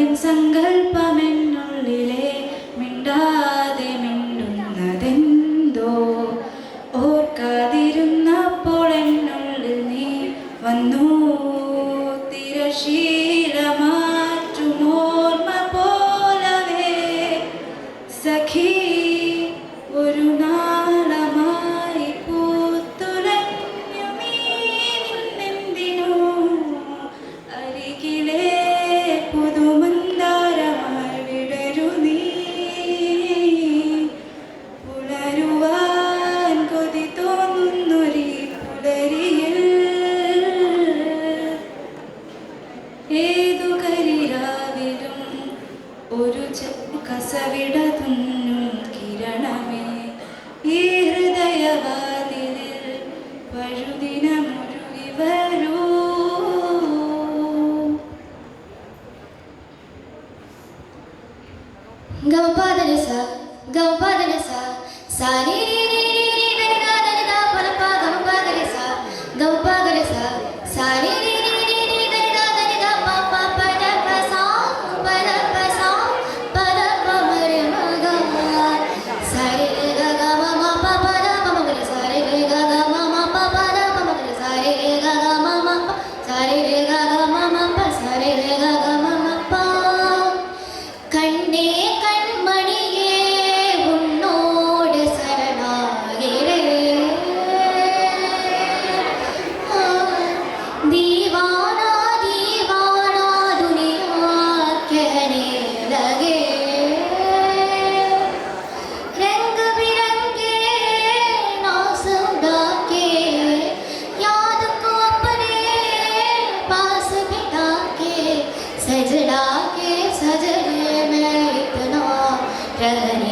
നിലാവിൻ സങ്കൽപ്പമെന്നുള്ളിലെ മിണ്ടാതെ മിണ്ടുന്നതെന്തോ ഓർക്കാതിരുന്നപ്പോൾ എന്നുള്ളിൽ നീ വന്നു തിരശീലമാറ്റുമോർമ്മ പോലവേ സഖി ഒരു നാളമായി പൂത്തുലഞ്ഞു നീ നിന്നെന്തിനോ അരികിലെ പുതുമന്ദാരമായി വിടരു നീ പുലരുവാൻ കൊതി തോന്നുന്നൊരീ പുലരിയിൽ ഏതു കരിരാവിലും ഒരു കസവിടതുന്നും കിരണമേ ഈ ഹൃദയവാതിലിൽ പഴുദിനമൊരുകി വരൂ. ഗമപാദനസ ഗമപാദനസ സാരി ഗമപാദനസ സാരി കണ്ണേ കൺമണിയേ ഉന്നോട് ശരണാകിരേ ദീവാനാ ദീവാനാ ദുനിയാ कहने लगे रंग बिरंगे नाज उड़ा के याद को अपने पास बिठा के सजना के सजने में इतना रहने